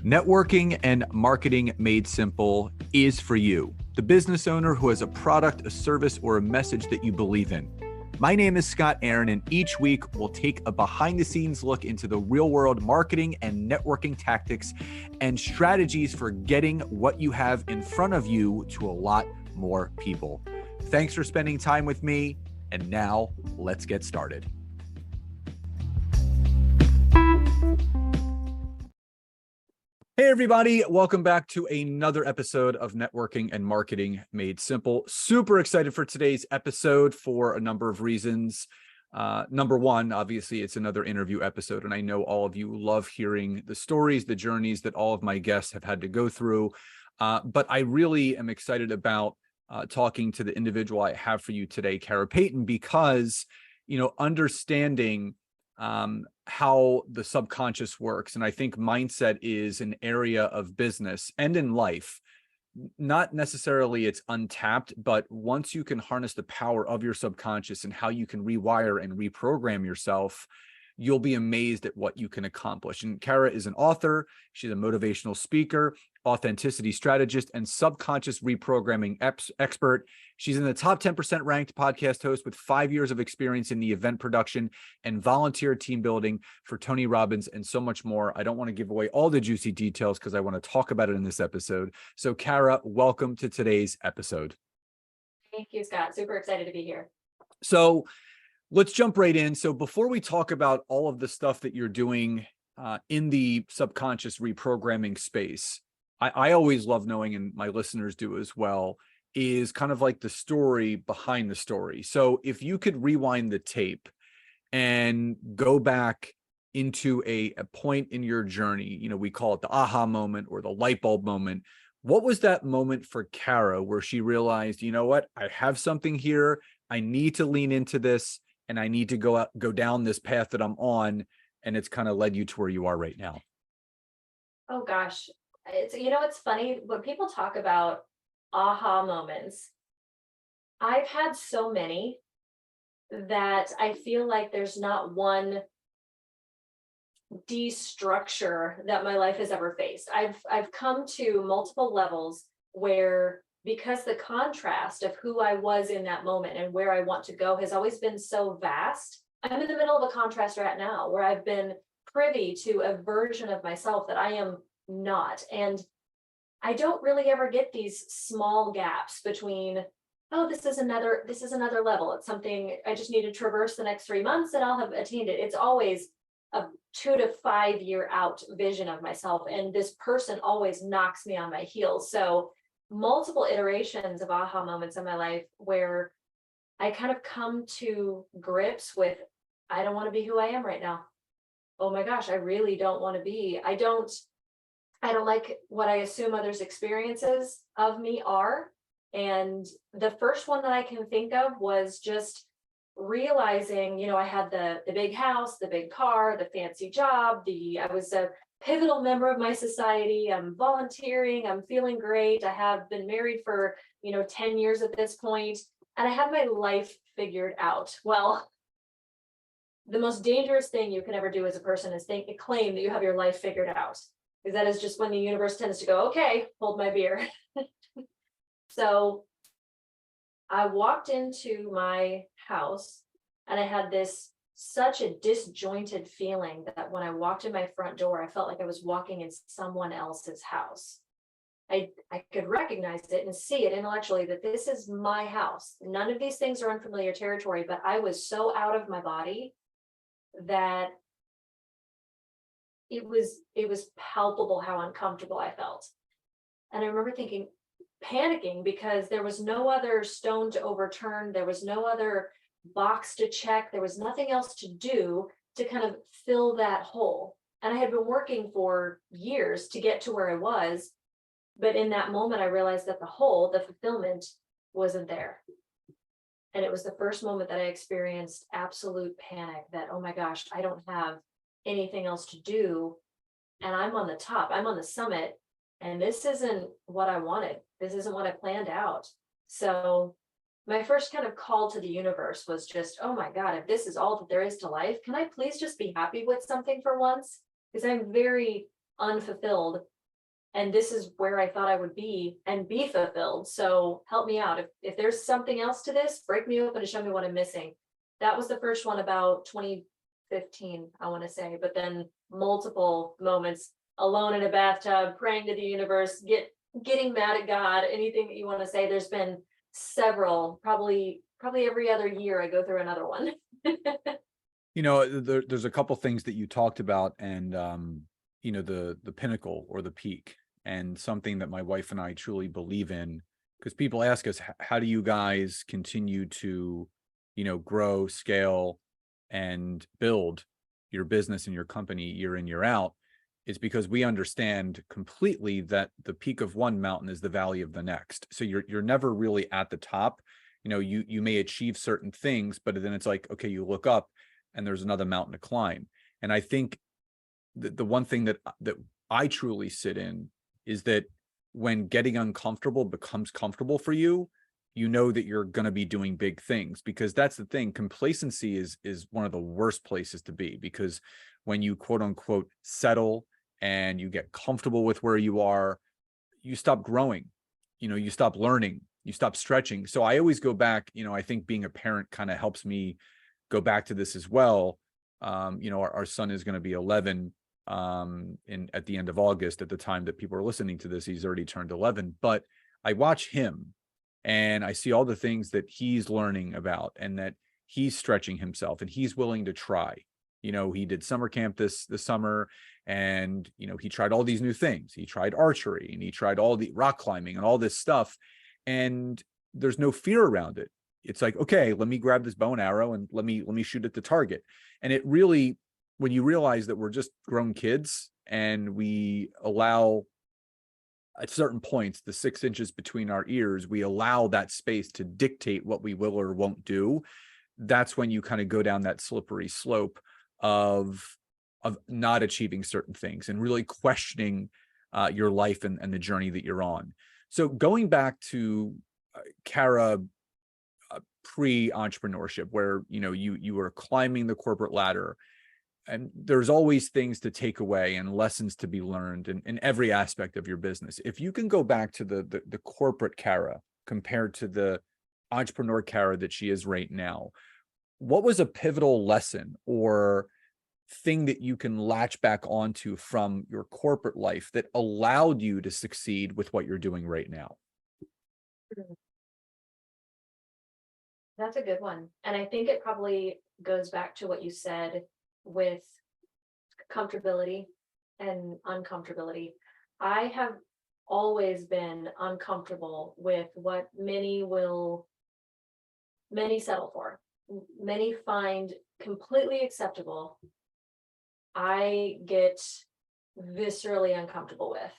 Networking and marketing made simple is for you, the business owner who has a product, a service, or a message that you believe in. My name is Scott Aaron, and each week we'll take a behind-the-scenes look into the real-world marketing and networking tactics and strategies for getting what you have in front of you to a lot more people. Thanks for spending time with me, and now let's get started. Hey everybody, welcome back to another episode of Networking and Marketing Made Simple. Super excited for today's episode for a number of reasons. Number one, obviously it's another interview episode, and I know all of you love hearing the stories, the journeys that all of my guests have had to go through. But I really am excited about talking to the individual I have for you today, Kara Payton, because, understanding how the subconscious works. And I think mindset is an area of business and in life, not necessarily it's untapped, but once you can harness the power of your subconscious and how you can rewire and reprogram yourself, you'll be amazed at what you can accomplish. And Kara is an author. She's a motivational speaker, authenticity strategist, and subconscious reprogramming expert. She's in the top 10% ranked podcast host with 5 years of experience in the event production and volunteer team building for Tony Robbins and so much more. I don't want to give away all the juicy details because I want to talk about it in this episode. So Kara, welcome to today's episode. Thank you, Scott. Super excited to be here. So let's jump right in. So before we talk about all of the stuff that you're doing in the subconscious reprogramming space, I always love knowing, and my listeners do as well, is kind of like the story behind the story. So if you could rewind the tape and go back into a point in your journey, we call it the aha moment or the light bulb moment. What was that moment for Kara where she realized, you know what, I have something here. I need to lean into this and I need to go down this path that I'm on. And it's kind of led you to where you are right now. Oh gosh. It's funny when people talk about aha moments. I've had so many that I feel like there's not one destructure that my life has ever faced. I've come to multiple levels where, because the contrast of who I was in that moment and where I want to go has always been so vast. I'm in the middle of a contrast right now where I've been privy to a version of myself that I am not. And I don't really ever get these small gaps between, oh, this is another level. It's something I just need to traverse the next 3 months and I'll have attained it. It's always a 2 to 5 year out vision of myself. And this person always knocks me on my heels. So multiple iterations of aha moments in my life where I kind of come to grips with, I don't want to be who I am right now. Oh my gosh, I really don't want to be. I don't like what I assume others' experiences of me are. And the first one that I can think of was just realizing, I had the big house, the big car, the fancy job, I was a pivotal member of my society. I'm volunteering. I'm feeling great. I have been married for, 10 years at this point, and I have my life figured out. Well, the most dangerous thing you can ever do as a person is claim that you have your life figured out. Because that is just when the universe tends to go, okay, hold my beer. So I walked into my house and I had such a disjointed feeling that when I walked in my front door, I felt like I was walking in someone else's house. I could recognize it and see it intellectually that this is my house. None of these things are unfamiliar territory, but I was so out of my body that it was palpable how uncomfortable I felt. And I remember panicking because there was no other stone to overturn. There was no other box to check. There was nothing else to do to kind of fill that hole. And I had been working for years to get to where I was. But in that moment, I realized that the fulfillment wasn't there. And it was the first moment that I experienced absolute panic that, oh my gosh, I don't have anything else to do. And I'm on the top, I'm on the summit, and this isn't what I wanted. This isn't what I planned out. So my first kind of call to the universe was just, oh my God, if this is all that there is to life, can I please just be happy with something for once? Because I'm very unfulfilled and this is where I thought I would be and be fulfilled. So help me out. If there's something else to this, break me open and show me what I'm missing. That was the first one about 2015, I want to say, but then multiple moments alone in a bathtub, praying to the universe, getting mad at God, anything that you want to say. There's been several, probably every other year I go through another one. There's a couple things that you talked about, and the pinnacle or the peak, and something that my wife and I truly believe in, because people ask us, how do you guys continue to, grow, scale, and build your business and your company year in, year out? Is because we understand completely that the peak of one mountain is the valley of the next. So you're never really at the top. You may achieve certain things, but then it's like, okay, you look up and there's another mountain to climb. And I think the one thing that I truly sit in is that when getting uncomfortable becomes comfortable for you, you know that you're going to be doing big things, because that's the thing. Complacency is one of the worst places to be, because when you quote unquote settle and you get comfortable with where you are, you stop growing, you stop learning, you stop stretching. So I always go back, I think being a parent kind of helps me go back to this as well. Our son is going to be 11 at the end of August. At the time that people are listening to this, he's already turned 11, but I watch him and I see all the things that he's learning about, and that he's stretching himself and he's willing to try. He did summer camp this summer, and he tried all these new things. He tried archery, and he tried all the rock climbing and all this stuff, and there's no fear around it. It's like, okay, let me grab this bow and arrow and let me shoot at the target. And it really, when you realize that we're just grown kids and we allow, at certain points, the 6 inches between our ears, we allow that space to dictate what we will or won't do. That's when you kind of go down that slippery slope of not achieving certain things and really questioning your life and the journey that you're on. So going back to Kara, pre-entrepreneurship, where you were climbing the corporate ladder, and there's always things to take away and lessons to be learned in every aspect of your business. If you can go back to the corporate Kara compared to the entrepreneur Kara that she is right now, what was a pivotal lesson or thing that you can latch back onto from your corporate life that allowed you to succeed with what you're doing right now? That's a good one. And I think it probably goes back to what you said with comfortability and uncomfortability. I have always been uncomfortable with what many settle for, many find completely acceptable. I get viscerally uncomfortable with.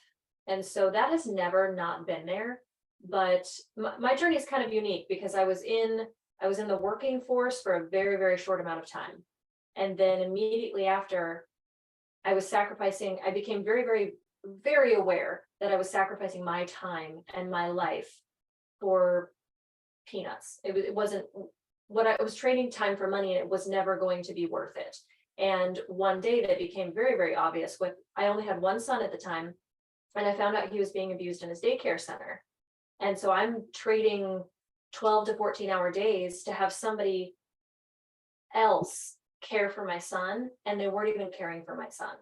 And so that has never not been there. But my journey is kind of unique, because I was in the working force for a very, very short amount of time. And then immediately after, I became very, very, very aware that I was sacrificing my time and my life for peanuts. It wasn't what I was trading time for money, and it was never going to be worth it. And one day that became very, very obvious. I only had one son at the time, and I found out he was being abused in his daycare center. And so I'm trading 12 to 14-hour days to have somebody else care for my son, and they weren't even caring for my son.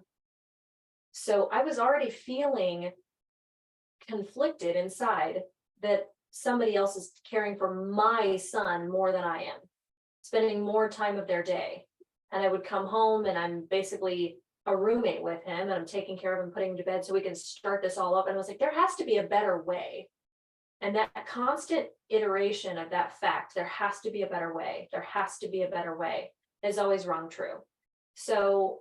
So I was already feeling conflicted inside that somebody else is caring for my son more than I am, spending more time of their day. And I would come home and I'm basically a roommate with him, and I'm taking care of him, putting him to bed so we can start this all up. And I was like, there has to be a better way. And that constant iteration of that fact, there has to be a better way. There has to be a better way, has always rung true. So,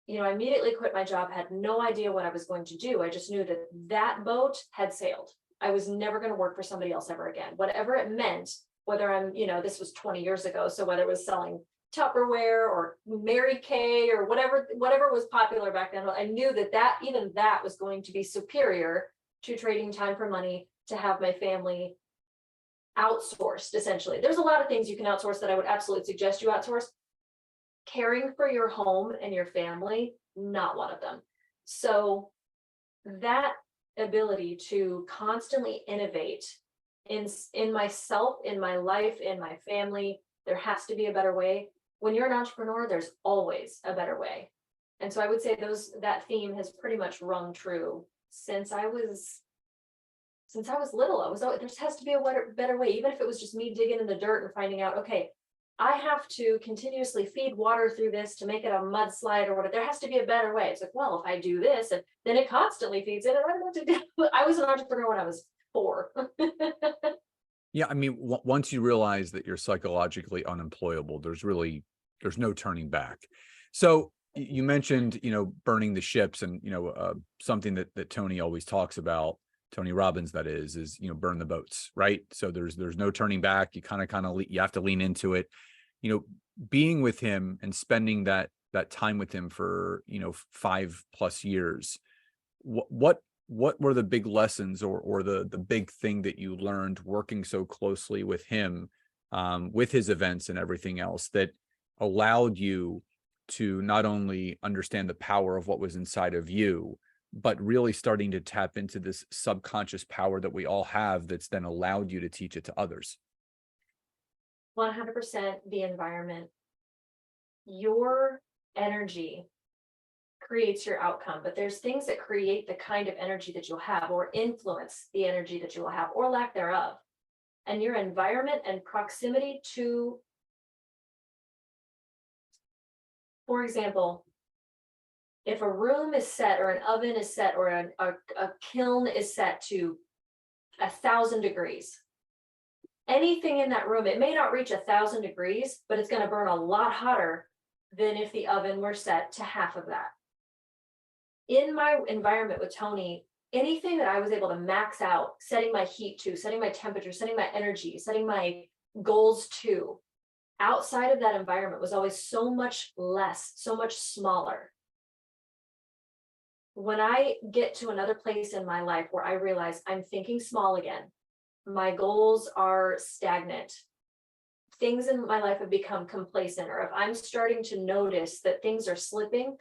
I immediately quit my job, had no idea what I was going to do. I just knew that boat had sailed. I was never going to work for somebody else ever again, whatever it meant, whether I'm, this was 20 years ago. So whether it was selling Tupperware or Mary Kay or whatever was popular back then, I knew that was going to be superior to trading time for money to have my family outsourced. Essentially, there's a lot of things you can outsource that I would absolutely suggest you outsource. Caring for your home and your family, not one of them. So that ability to constantly innovate in myself, in my life, in my family. There has to be a better way. When you're an entrepreneur, there's always a better way. And so I would say that theme has pretty much rung true since I was little. I was always, there has to be a better way, even if it was just me digging in the dirt and finding out, okay, I have to continuously feed water through this to make it a mudslide or whatever. There has to be a better way. It's like, well, if I do this, and then it constantly feeds it, and I don't know what to do. I was an entrepreneur when I was 4. Yeah, I mean, once you realize that you're psychologically unemployable, there's no turning back. So you mentioned, burning the ships, and something that Tony always talks about, Tony Robbins, that is burn the boats, right? So there's no turning back. You you have to lean into it. Being with him and spending that time with him for 5+ years, what were the big lessons or the big thing that you learned working so closely with him, with his events and everything else, that allowed you to not only understand the power of what was inside of you, but really starting to tap into this subconscious power that we all have, that's then allowed you to teach it to others? 100% the environment. Your energy creates your outcome, but there's things that create the kind of energy that you'll have, or influence the energy that you will have, or lack thereof. And your environment and proximity to, for example, if a room is set, or an oven is set, or a kiln is set to 1,000 degrees, anything in that room, it may not reach 1,000 degrees, but it's going to burn a lot hotter than if the oven were set to half of that. In my environment with Tony, anything that I was able to max out, setting my heat to, setting my temperature, setting my energy, setting my goals to, outside of that environment was always so much less, so much smaller. When I get to another place in my life where I realize I'm thinking small again, my goals are stagnant, things in my life have become complacent, or if I'm starting to notice that things are slipping,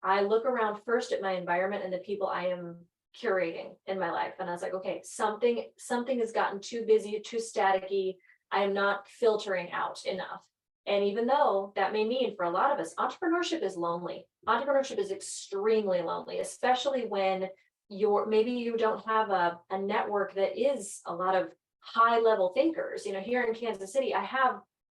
I look around first at my environment and the people I am curating in my life. And I was like, okay, something has gotten too busy, too staticky. I am not filtering out enough. And even though that may mean for a lot of us, entrepreneurship is lonely. Entrepreneurship is extremely lonely, especially when maybe you don't have a network that is a lot of high level thinkers. Here in Kansas City,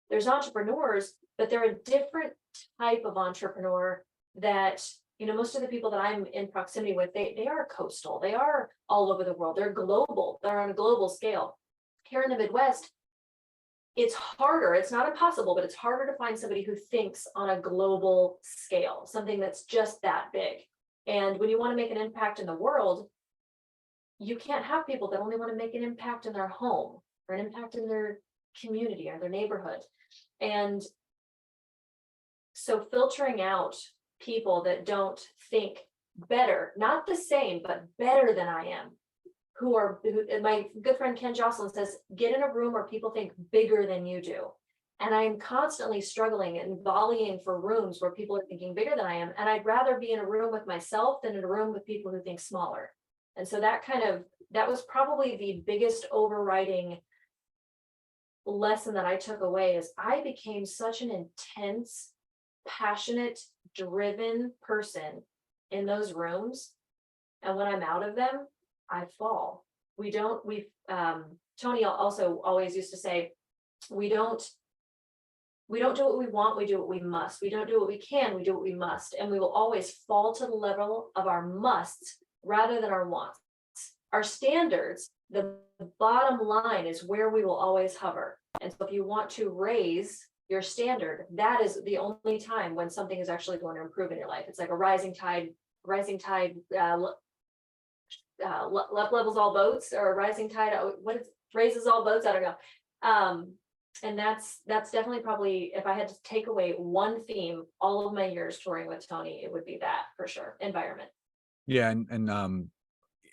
there's entrepreneurs, but they're a different type of entrepreneur that, most of the people that I'm in proximity with, they are coastal, they are all over the world, they're global, they're on a global scale. Here in the Midwest, it's harder, it's not impossible, but it's harder to find somebody who thinks on a global scale, something that's just that big. And when you want to make an impact in the world, you can't have people that only want to make an impact in their home, or an impact in their community or their neighborhood. And so filtering out people that don't think better, not the same, but better than I am, my good friend Ken Jocelyn says, get in a room where people think bigger than you do. And I'm constantly struggling and volleying for rooms where people are thinking bigger than I am. And I'd rather be in a room with myself than in a room with people who think smaller. And so that was probably the biggest overriding lesson that I took away, is I became such an intense, passionate, driven person in those rooms. And when I'm out of them, I fall. Tony also always used to say, we don't do what we want, we do what we must. We don't do what we can, we do what we must. And we will always fall to the level of our musts rather than our wants. Our standards, the bottom line, is where we will always hover. And so if you want to raise your standard, that is the only time when something is actually going to improve in your life. It's like a rising tide levels all boats, or a rising tide, raises all boats, I don't know. And that's definitely, probably, if I had to take away one theme all of my years touring with Tony, it would be that, for sure. Environment. Yeah. And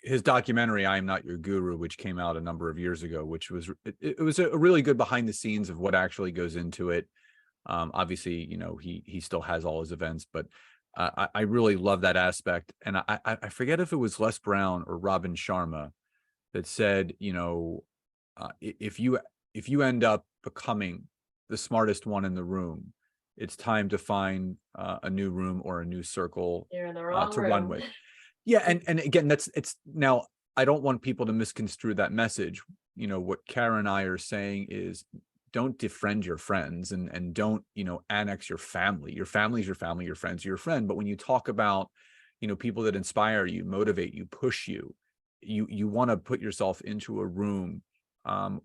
his documentary, I Am Not Your Guru, which came out a number of years ago, which was, it was a really good behind the scenes of what actually goes into it. Obviously, he still has all his events, but I really love that aspect. And I forget if it was Les Brown or Robin Sharma that said, if you end up becoming the smartest one in the room, it's time to find a new room or a new circle You're in the wrong to run room. with. Yeah, and again, it's now, I don't want people to misconstrue that message. What Kara and I are saying is, don't defriend your friends, and don't, annex your family. Your family is your family, your friends are your friend. But when you talk about, people that inspire you, motivate you, push you, you want to put yourself into a room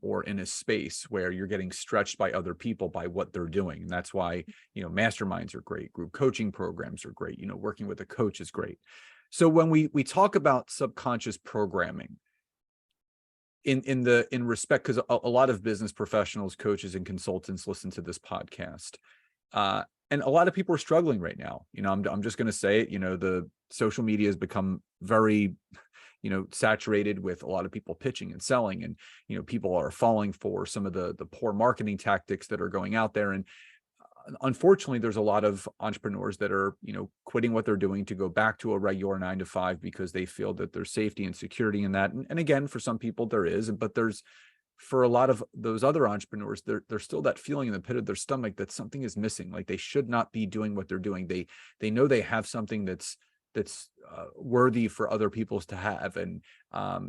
or in a space where you're getting stretched by other people, by what they're doing. And that's why, masterminds are great, group coaching programs are great, working with a coach is great. So when we talk about subconscious programming, in respect, because a lot of business professionals, coaches, and consultants listen to this podcast, and a lot of people are struggling right now. I'm just going to say it. The social media has become very, saturated with a lot of people pitching and selling, and people are falling for some of the poor marketing tactics that are going out there. And unfortunately, there's a lot of entrepreneurs that are, quitting what they're doing to go back to a regular 9 to 5 because they feel that there's safety and security in that. And again, for some people there is, but for a lot of those other entrepreneurs, there's still that feeling in the pit of their stomach that something is missing. Like they should not be doing what they're doing. They know they have something that's worthy for other people's to have, and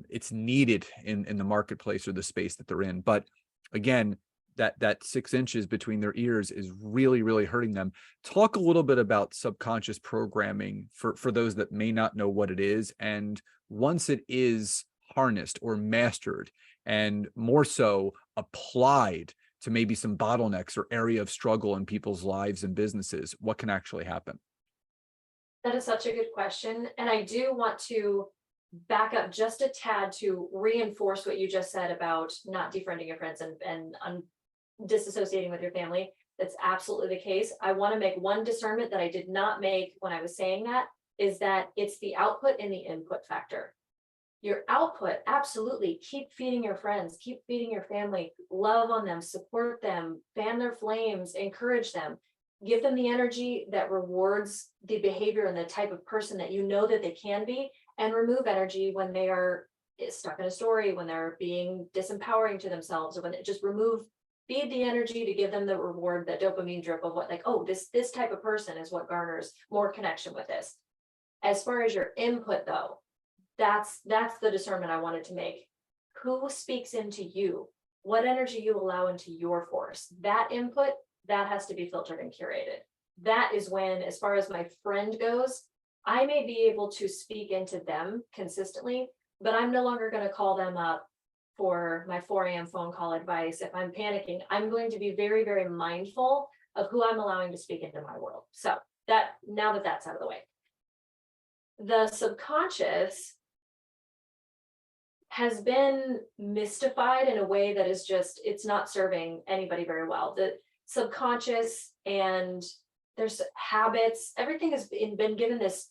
it's needed in the marketplace or the space that they're in. But again, that 6 inches between their ears is really, really hurting them. Talk a little bit about subconscious programming for those that may not know what it is. And once it is harnessed or mastered, and more so applied to maybe some bottlenecks or area of struggle in people's lives and businesses, what can actually happen? That is such a good question. And I do want to back up just a tad to reinforce what you just said about not defriending your friends and disassociating with your family. That's absolutely the case. I want to make one discernment that I did not make when I was saying that, is that it's the output and the input factor. Your output, absolutely, keep feeding your friends, keep feeding your family, love on them, support them, fan their flames, encourage them, give them the energy that rewards the behavior and the type of person that you know that they can be, and remove energy when they are stuck in a story, when they're being disempowering to themselves, or when it just feed the energy to give them the reward, that dopamine drip of what, like, oh, this type of person is what garners more connection with this. As far as your input though, that's the discernment I wanted to make. Who speaks into you? What energy you allow into your force? That input, that has to be filtered and curated. That is when, as far as my friend goes, I may be able to speak into them consistently, but I'm no longer going to call them up for my 4 a.m. phone call advice. If I'm panicking, I'm going to be very, very mindful of who I'm allowing to speak into my world. So now that that's out of the way, the subconscious has been mystified in a way that is just, it's not serving anybody very well. The subconscious, and there's habits, everything has been given this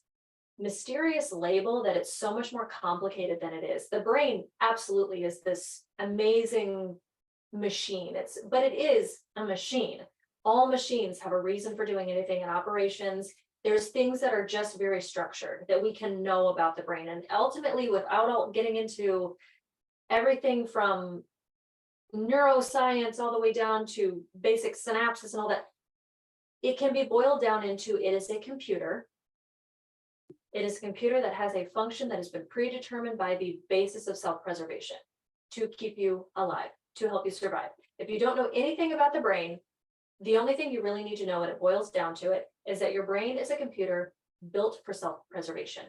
mysterious label that it's so much more complicated than it is. The brain absolutely is this amazing machine. But it is a machine. All machines have a reason for doing anything in operations. There's things that are just very structured that we can know about the brain. And ultimately, without all getting into everything from neuroscience all the way down to basic synapses and all that, it can be boiled down into, it is a computer. It is a computer that has a function that has been predetermined by the basis of self-preservation to keep you alive, to help you survive. If you don't know anything about the brain, the only thing you really need to know, when it boils down to it, is that your brain is a computer built for self-preservation.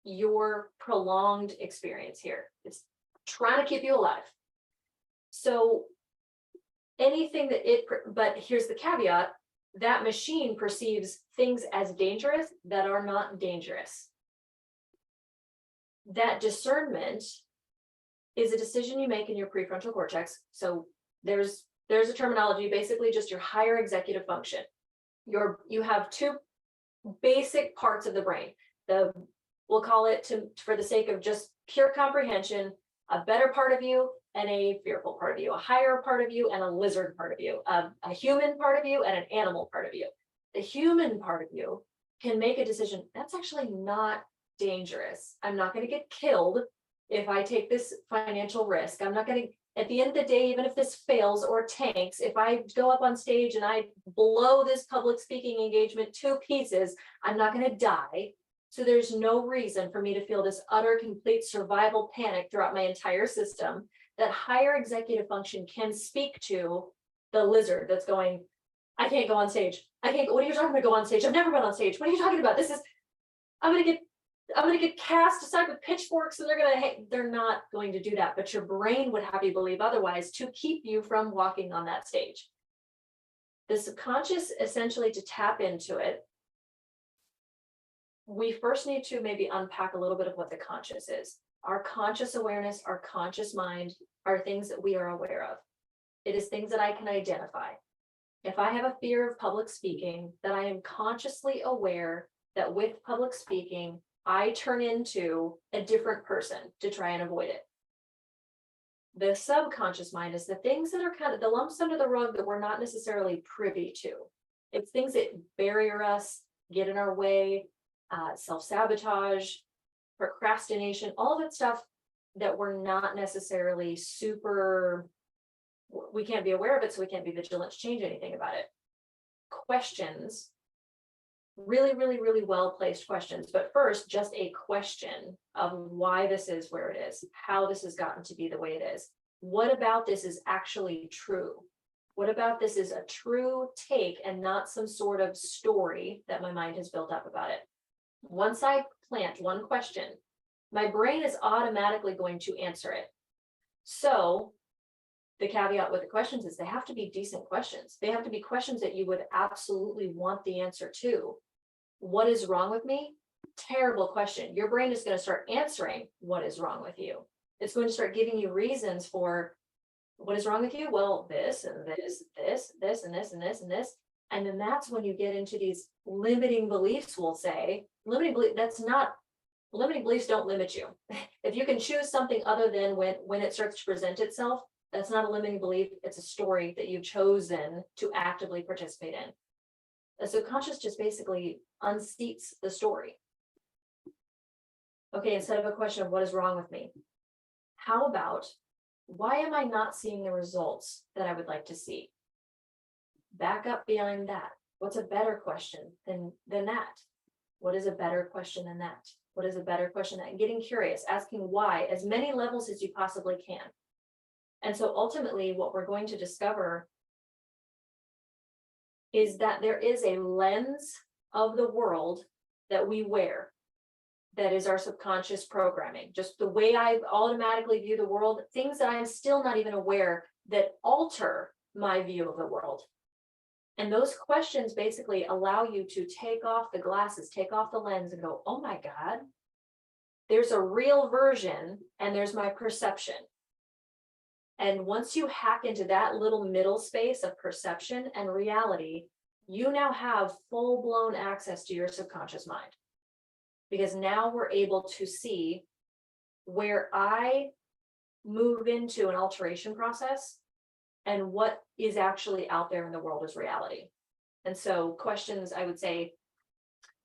Your prolonged experience here, it's trying to keep you alive. So anything but here's the caveat, that machine perceives things as dangerous that are not dangerous. That discernment is a decision you make in your prefrontal cortex. So there's a terminology, basically just your higher executive function. You have 2 basic parts of the brain. We'll call it, for the sake of just pure comprehension, a better part of you and a fearful part of you, a higher part of you and a lizard part of you, a human part of you and an animal part of you. The human part of you can make a decision. That's actually not dangerous. I'm not going to get killed if I take this financial risk. I'm not going to, at the end of the day, even if this fails or tanks, if I go up on stage and I blow this public speaking engagement to pieces, I'm not going to die. So there's no reason for me to feel this utter, complete survival panic throughout my entire system. That higher executive function can speak to the lizard that's going, I can't go on stage. I can't go. What are you talking about? Go on stage? I've never been on stage. What are you talking about? I'm gonna get cast aside with pitchforks, and they're not going to do that. But your brain would have you believe otherwise to keep you from walking on that stage. The subconscious, essentially, to tap into it, we first need to maybe unpack a little bit of what the conscious is. Our conscious awareness, our conscious mind are things that we are aware of. It is things that I can identify. If I have a fear of public speaking, then I am consciously aware that with public speaking, I turn into a different person to try and avoid it. The subconscious mind is the things that are kind of the lumps under the rug that we're not necessarily privy to. It's things that barrier us, get in our way, self-sabotage, procrastination, all that stuff that we're not necessarily we can't be aware of it, so we can't be vigilant to change anything about it. Questions, really, really, really well-placed questions. But first, just a question of why this is where it is, how this has gotten to be the way it is. What about this is actually true? What about this is a true take and not some sort of story that my mind has built up about it? Once I plant one question, my brain is automatically going to answer it. So the caveat with the questions is they have to be decent questions. They have to be questions that you would absolutely want the answer to. What is wrong with me? Terrible question. Your brain is going to start answering what is wrong with you. It's going to start giving you reasons for what is wrong with you. Well, this and this, this, this, and this, and this, and this. And then that's when you get into these limiting beliefs, we'll say. Limiting beliefs don't limit you. If you can choose something other than when it starts to present itself, that's not a limiting belief. It's a story that you've chosen to actively participate in. The subconscious just basically unseats the story. Okay, instead of a question of what is wrong with me, how about why am I not seeing the results that I would like to see? Back up beyond that. What's a better question than that? What is a better question than that? What is a better question than that? Getting curious, asking why, as many levels as you possibly can. And so ultimately, what we're going to discover is that there is a lens of the world that we wear that is our subconscious programming. Just the way I automatically view the world, things that I'm still not even aware that alter my view of the world. And those questions basically allow you to take off the glasses, take off the lens and go, oh my God, there's a real version and there's my perception. And once you hack into that little middle space of perception and reality, you now have full-blown access to your subconscious mind. Because now we're able to see where I move into an alteration process and what is actually out there in the world as reality. And so questions, I would say,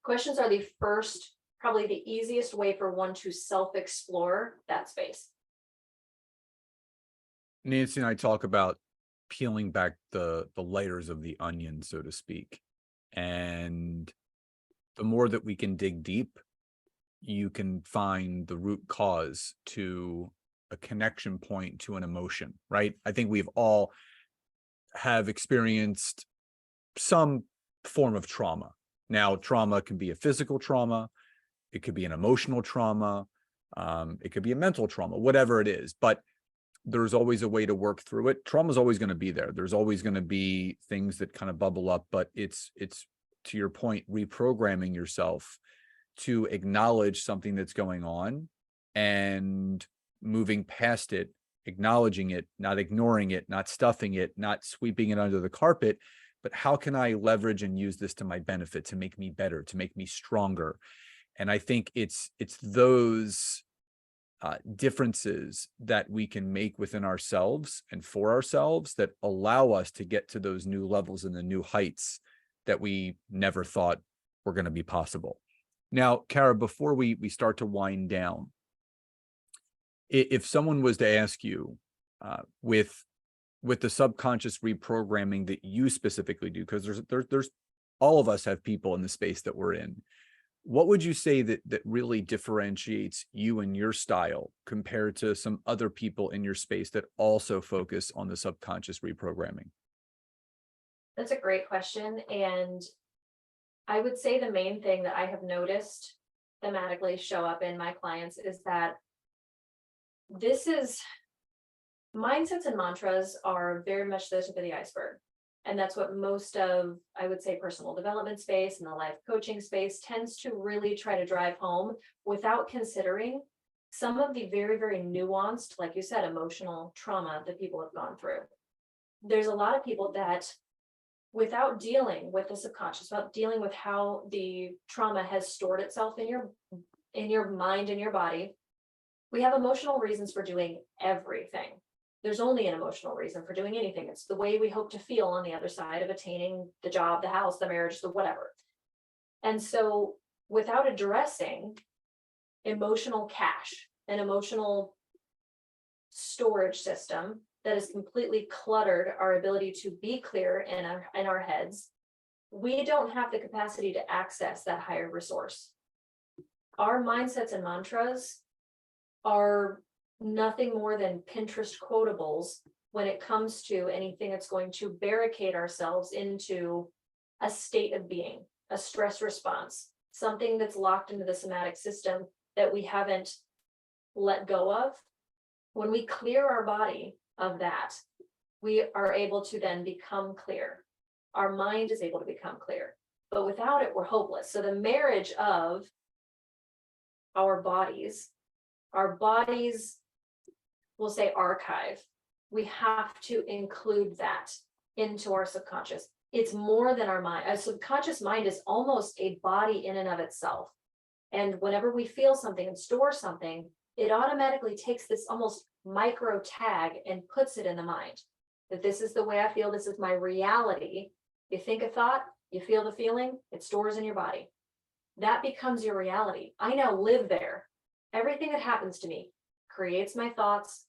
questions are the first, probably the easiest way for one to self-explore that space. Nancy and I talk about peeling back the layers of the onion, so to speak. And the more that we can dig deep, you can find the root cause to a connection point to an emotion, right? I think we've all have experienced some form of trauma. Now, trauma can be a physical trauma. It could be an emotional trauma. It could be a mental trauma, whatever it is. But there's always a way to work through it. Trauma is always going to be there. There's always going to be things that kind of bubble up, but it's to your point, reprogramming yourself to acknowledge something that's going on and moving past it, acknowledging it, not ignoring it, not stuffing it, not sweeping it under the carpet, but how can I leverage and use this to my benefit, to make me better, to make me stronger? And I think it's those differences that we can make within ourselves and for ourselves that allow us to get to those new levels and the new heights that we never thought were going to be possible. Now, Kara, before we start to wind down, if someone was to ask you with the subconscious reprogramming that you specifically do, because there's all of us have people in the space that we're in, what would you say that really differentiates you and your style compared to some other people in your space that also focus on the subconscious reprogramming? That's a great question. And I would say the main thing that I have noticed thematically show up in my clients is that mindsets and mantras are very much the tip of the iceberg. And that's what most of, I would say, personal development space and the life coaching space tends to really try to drive home without considering some of the very, very nuanced, like you said, emotional trauma that people have gone through. There's a lot of people that, without dealing with the subconscious, without dealing with how the trauma has stored itself in your mind and your body, we have emotional reasons for doing everything. There's only an emotional reason for doing anything. It's the way we hope to feel on the other side of attaining the job, the house, the marriage, the whatever. And so without addressing emotional cache, an emotional storage system that has completely cluttered our ability to be clear in our heads, we don't have the capacity to access that higher resource. Our mindsets and mantras are nothing more than Pinterest quotables when it comes to anything that's going to barricade ourselves into a state of being, a stress response, something that's locked into the somatic system that we haven't let go of. When we clear our body of that, we are able to then become clear. Our mind is able to become clear, but without it, we're hopeless. So the marriage of our bodies, we'll say archive, we have to include that into our subconscious. It's more than our mind. A subconscious mind is almost a body in and of itself. And whenever we feel something and store something, it automatically takes this almost micro tag and puts it in the mind. That this is the way I feel, this is my reality. You think a thought, you feel the feeling, it stores in your body. That becomes your reality. I now live there. Everything that happens to me creates my thoughts,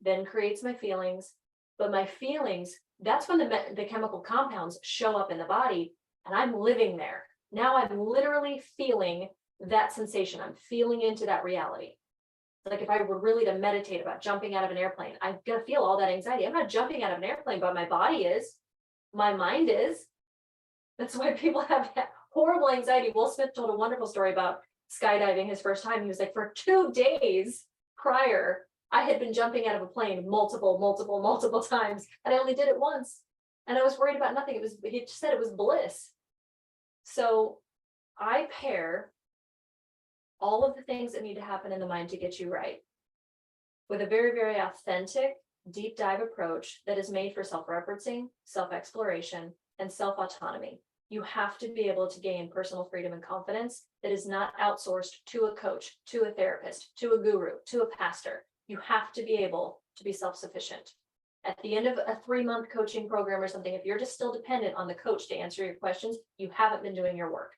then creates my feelings. But my feelings, that's when the chemical compounds show up in the body, and I'm living there. Now I'm literally feeling that sensation. I'm feeling into that reality. Like if I were really to meditate about jumping out of an airplane, I'm going to feel all that anxiety. I'm not jumping out of an airplane, but my body is, my mind is. That's why people have horrible anxiety. Will Smith told a wonderful story about skydiving his first time. He was like, for 2 days prior, I had been jumping out of a plane multiple times, and I only did it once. And I was worried about nothing. He just said it was bliss. So I pair all of the things that need to happen in the mind to get you right with a very, very authentic, deep dive approach that is made for self-referencing, self-exploration, and self-autonomy. You have to be able to gain personal freedom and confidence that is not outsourced to a coach, to a therapist, to a guru, to a pastor. You have to be able to be self-sufficient. At the end of a 3-month coaching program or something, if you're just still dependent on the coach to answer your questions, you haven't been doing your work.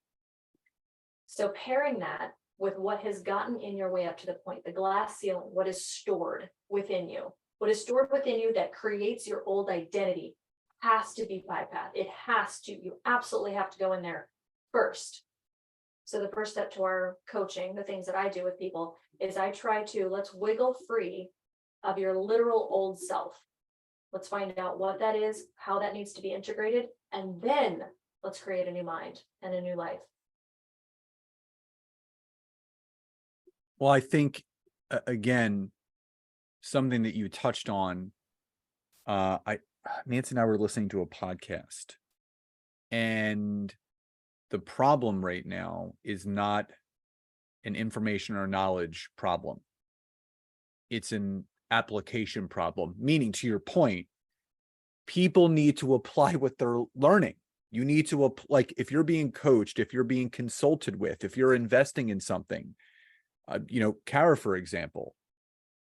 So pairing that with what has gotten in your way up to the point, the glass ceiling, what is stored within you, that creates your old identity has to be bypassed. It has to, you absolutely have to go in there first. So the first step to our coaching, the things that I do with people is I try to, let's wiggle free of your literal old self. Let's find out what that is, how that needs to be integrated, and then let's create a new mind and a new life. Well, I think, again, something that you touched on, Nancy and I were listening to a podcast, and the problem right now is not an information or knowledge problem. It's an application problem, meaning, to your point, people need to apply what they're learning. You need to, like, if you're being coached, if you're being consulted with, if you're investing in something, Kara, for example,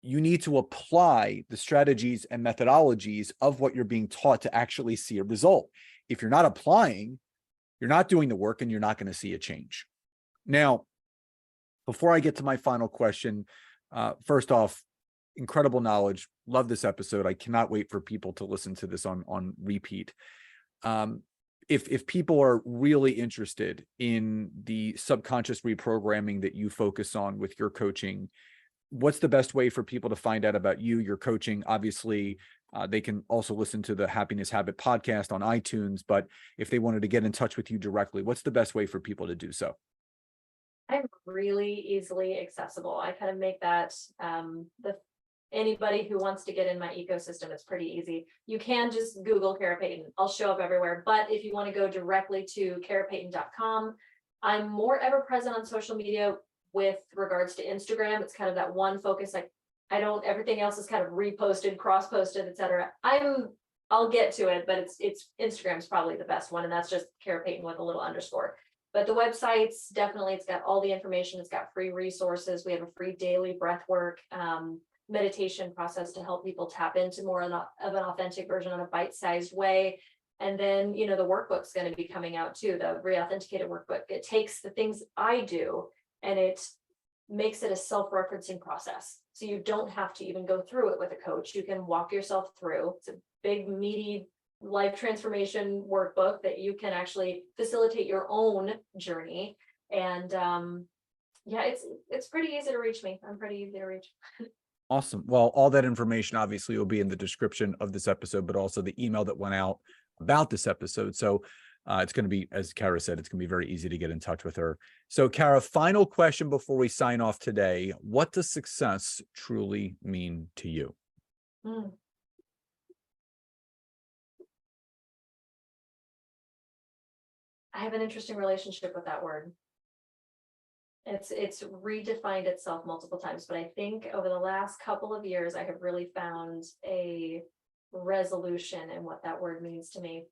you need to apply the strategies and methodologies of what you're being taught to actually see a result. If you're not applying, you're not doing the work and you're not going to see a change. Now, before I get to my final question, first off, incredible knowledge. Love this episode. I cannot wait for people to listen to this on repeat. If people are really interested in the subconscious reprogramming that you focus on with your coaching, what's the best way for people to find out about you, your coaching? Obviously, they can also listen to the Happiness Habit podcast on iTunes, but if they wanted to get in touch with you directly, what's the best way for people to do so? I'm really easily accessible. I kind of make that anybody who wants to get in my ecosystem, it's pretty easy. You can just Google Kara Payton. I'll show up everywhere. But if you want to go directly to karapayton.com, I'm more ever present on social media with regards to Instagram. It's kind of that one focus. Like everything else is kind of reposted, cross-posted, etc. I'll get to it, but it's Instagram's probably the best one. And that's just Kara Payton with a little underscore. But the website's definitely, it's got all the information. It's got free resources. We have a free daily breath work meditation process to help people tap into more of an authentic version in a bite-sized way. And then, the workbook's going to be coming out too, the Authenticated workbook. It takes the things I do and it makes it a self-referencing process. So you don't have to even go through it with a coach. You can walk yourself through. It's a big, meaty life transformation workbook that you can actually facilitate your own journey. And it's pretty easy to reach me. I'm pretty easy to reach. Awesome. Well, all that information obviously will be in the description of this episode, but also the email that went out about this episode. So it's going to be, as Kara said, it's going to be very easy to get in touch with her. So Kara, final question before we sign off today. What does success truly mean to you? I have an interesting relationship with that word. It's redefined itself multiple times, but I think over the last couple of years, I have really found a resolution in what that word means to me.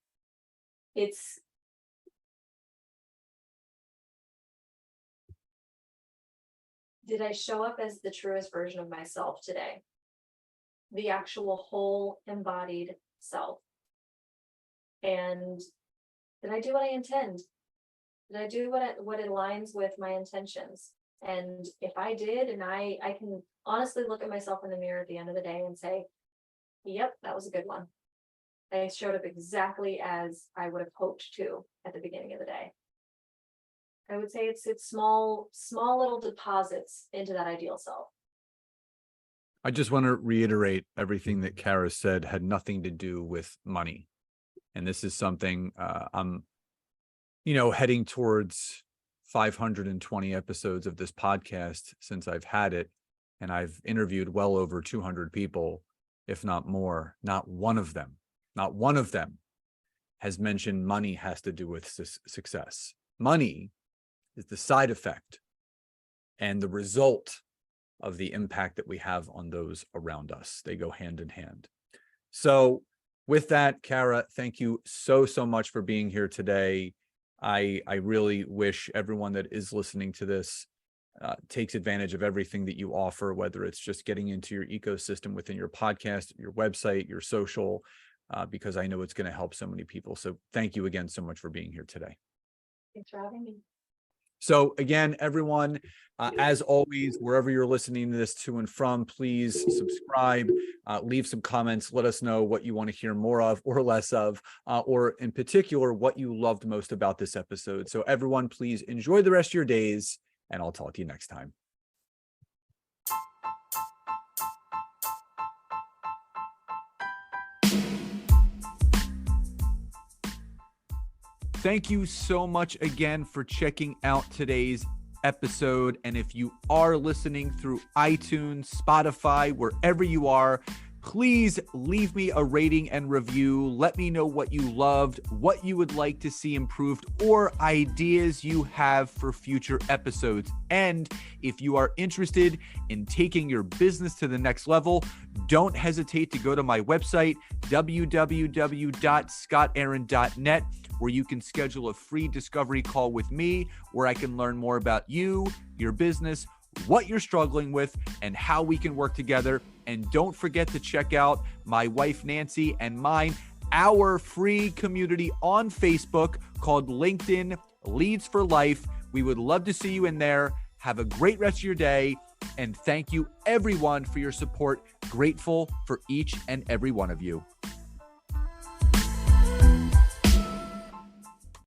Did I show up as the truest version of myself today? The actual whole embodied self. And did I do what I intend? Did I do what aligns with my intentions? And if I did, and I can honestly look at myself in the mirror at the end of the day and say, yep, that was a good one. I showed up exactly as I would have hoped to at the beginning of the day. I would say it's small little deposits into that ideal self. I just want to reiterate everything that Kara said had nothing to do with money. And this is something I'm heading towards 520 episodes of this podcast since I've had it. And I've interviewed well over 200 people, if not more. Not one of them has mentioned money has to do with success. Money is the side effect and the result of the impact that we have on those around us. They go hand in hand. So with that, Kara, thank you so much for being here today. I really wish everyone that is listening to this takes advantage of everything that you offer, whether it's just getting into your ecosystem within your podcast, your website, your social, because I know it's going to help so many people. So thank you again so much for being here today. Thanks for having me. So again, everyone, as always, wherever you're listening to this to and from, please subscribe, leave some comments, let us know what you want to hear more of or less of, or in particular, what you loved most about this episode. So everyone, please enjoy the rest of your days, and I'll talk to you next time. Thank you so much again for checking out today's episode. And if you are listening through iTunes, Spotify, wherever you are, please leave me a rating and review. Let me know what you loved, what you would like to see improved, or ideas you have for future episodes. And if you are interested in taking your business to the next level, don't hesitate to go to my website, www.scottaaron.net, where you can schedule a free discovery call with me, where I can learn more about you, your business, what you're struggling with, and how we can work together. And don't forget to check out my wife, Nancy, and mine our free community on Facebook called LinkedIn Leads for Life. We would love to see you in there. Have a great rest of your day. And thank you everyone for your support. Grateful for each and every one of you.